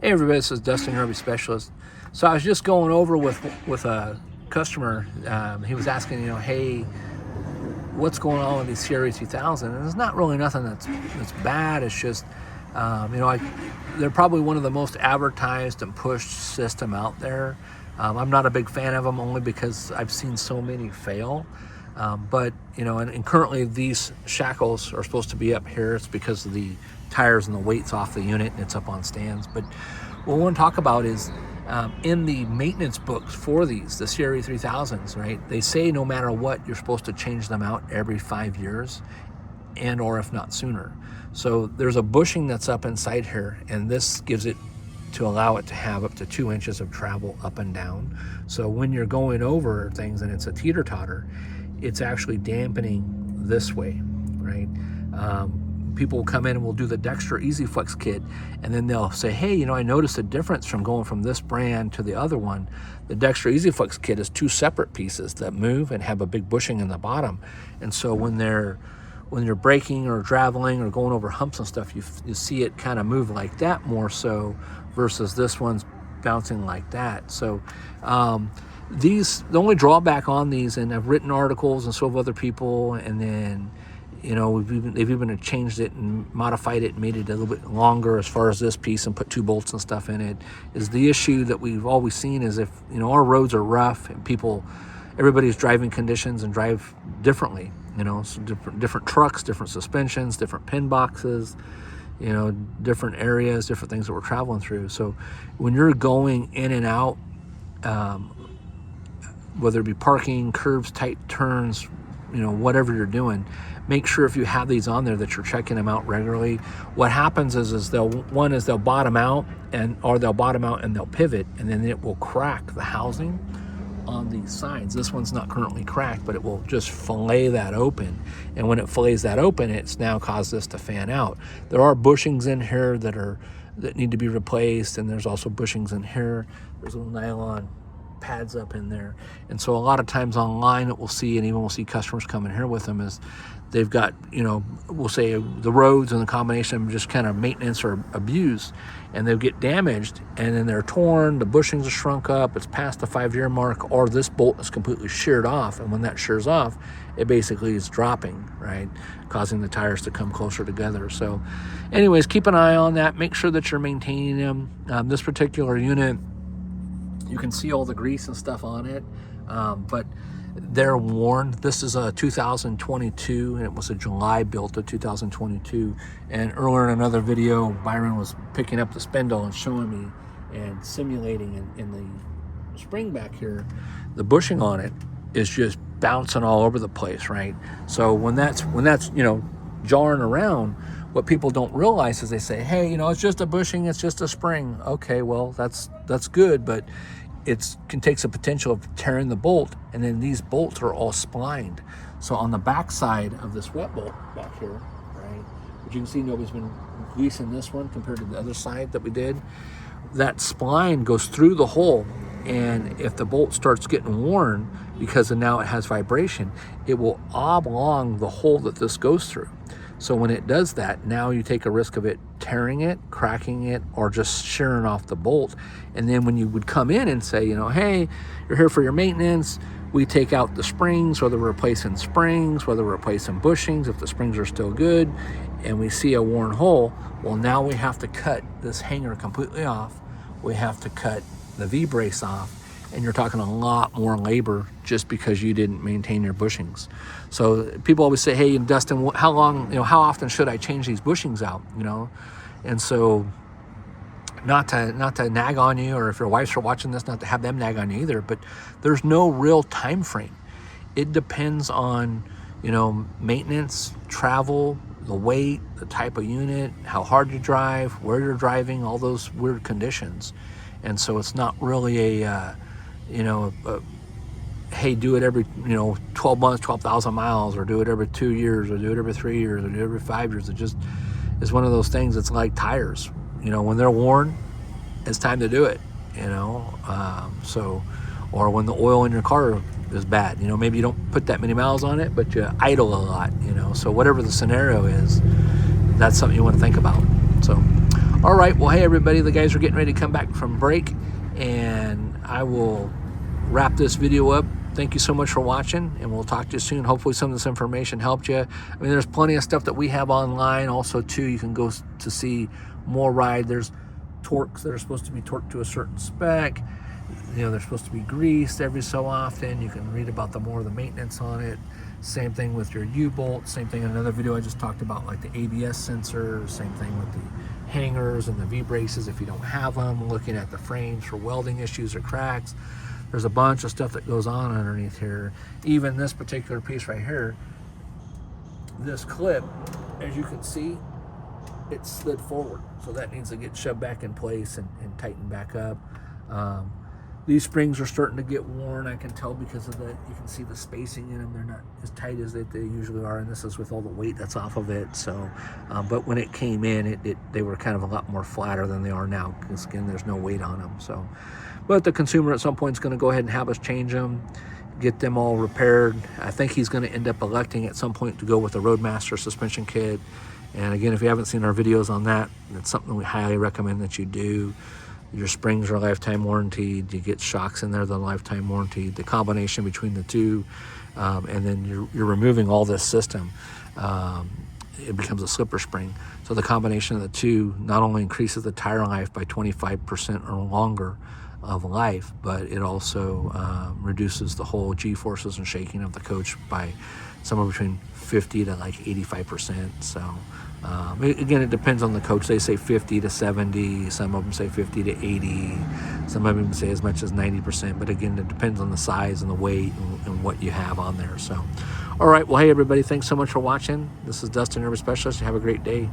Hey everybody, this is Dustin, Rubby Specialist. So I was just going over with a customer. He was asking, hey, what's going on with these CRE3000? And there's not really nothing that's bad. It's just, they're probably one of the most advertised and pushed system out there. I'm not a big fan of them only because I've seen so many fail. And currently these shackles are supposed to be up here. It's because of the tires and the weight's off the unit and it's up on stands. But what we want to talk about is in the maintenance books for these, the CRE3000s, right? They say no matter what, you're supposed to change them out every 5 years and or if not sooner. So there's a bushing that's up inside here, and this gives it to allow it to have up to 2 inches of travel up and down. So when you're going over things and it's a teeter-totter, it's actually dampening this way, right? People will come in and we'll do the Dexter Easy Flex kit, and then they'll say, hey, I noticed a difference from going from this brand to the other one. The Dexter Easy Flex kit is two separate pieces that move and have a big bushing in the bottom. And so when you're braking or traveling or going over humps and stuff, you see it kind of move like that more so versus this one's bouncing like that. So the only drawback on these, and I've written articles and so have other people, and then they've even changed it and modified it and made it a little bit longer as far as this piece and put 2 bolts and stuff in it, is the issue that we've always seen is if our roads are rough and everybody's driving conditions and drive differently, so different trucks, different suspensions, different pin boxes, different areas, different things that we're traveling through. So when you're going in and out, whether it be parking, curves, tight turns, whatever you're doing, make sure if you have these on there that you're checking them out regularly. What happens is they'll bottom out and they'll pivot, and then it will crack the housing on these sides. This one's not currently cracked, but it will just fillet that open. And when it fillets that open, it's now caused this to fan out. There are bushings in here that need to be replaced, and there's also bushings in here. There's little nylon pads up in there. And so a lot of times online that we'll see, and even we'll see customers come in here with them, is they've got, we'll say the roads and the combination of just kind of maintenance or abuse, and they'll get damaged, and then they're torn, the bushings are shrunk up, it's past the 5-year mark, or this bolt is completely sheared off, and when that shears off, it basically is dropping, right? Causing the tires to come closer together. So anyways, keep an eye on that. Make sure that you're maintaining them. This particular unit, you can see all the grease and stuff on it, but they're worn. This is a 2022, and it was a July built of 2022. And earlier in another video, Byron was picking up the spindle and showing me and simulating in the spring back here, the bushing on it is just bouncing all over the place, right? So when that's jarring around, what people don't realize is they say, hey, it's just a bushing, it's just a spring. Okay, well, that's good, but it can take the potential of tearing the bolt, and then these bolts are all splined. So on the back side of this wet bolt back here, right, which you can see nobody's been greasing this one compared to the other side that we did, that spline goes through the hole, and if the bolt starts getting worn, because now it has vibration, it will oblong the hole that this goes through. So when it does that, now you take a risk of it tearing it, cracking it, or just shearing off the bolt. And then when you would come in and say, hey, you're here for your maintenance, we take out the springs, whether we're replacing springs, whether we're replacing bushings, if the springs are still good, and we see a worn hole, well, now we have to cut this hanger completely off. We have to cut the V-brace off. And you're talking a lot more labor just because you didn't maintain your bushings. So people always say, hey, Dustin, how often should I change these bushings out? And so not to nag on you, or if your wives are watching this, not to have them nag on you either, but there's no real time frame. It depends on, maintenance, travel, the weight, the type of unit, how hard you drive, where you're driving, all those weird conditions. And so it's not really hey, do it every 12 months, 12,000 miles, or do it every 2 years, or do it every 3 years, or do it every 5 years. It just is one of those things. It's like tires, when they're worn, it's time to do it, or when the oil in your car is bad, maybe you don't put that many miles on it, but you idle a lot, so whatever the scenario is, that's something you want to think about. So All right, well, hey everybody, the guys are getting ready to come back from break, and I will wrap this video up. Thank you so much for watching, and we'll talk to you soon. Hopefully some of this information helped you. I mean, there's plenty of stuff that we have online also too. You can go to see more ride. There's torques that are supposed to be torqued to a certain spec. You know, they're supposed to be greased every so often. You can read about the more of the maintenance on it. Same thing with your U-bolt. Same thing in another video I just talked about, like the ABS sensors. Same thing with the hangers and the V-braces if you don't have them. Looking at the frames for welding issues or cracks. There's a bunch of stuff that goes on underneath here. Even this particular piece right here, this clip, as you can see, it slid forward. So that needs to get shoved back in place and tightened back up. These springs are starting to get worn. I can tell because of that. You can see the spacing in them. They're not as tight as they usually are, and this is with all the weight that's off of it. So, but when it came in, they were kind of a lot more flatter than they are now, because again, there's no weight on them. So, but the consumer at some point is going to go ahead and have us change them, get them all repaired. I think he's going to end up electing at some point to go with a Roadmaster suspension kit. And again, if you haven't seen our videos on that, it's something we highly recommend that you do. Your springs are lifetime warranted. You get shocks in there, the lifetime warranty. The combination between the two, and then you're removing all this system. It becomes a slipper spring. So the combination of the two not only increases the tire life by 25% or longer of life, but it also reduces the whole G-forces and shaking of the coach by somewhere between 50 to like 85%. So again, it depends on the coach. They say 50 to 70, some of them say 50 to 80, some of them say as much as 90%, but again, it depends on the size and the weight and what you have on there. So all right, well, hey everybody, thanks so much for watching. This is Dustin, Urban Specialist. Have a great day.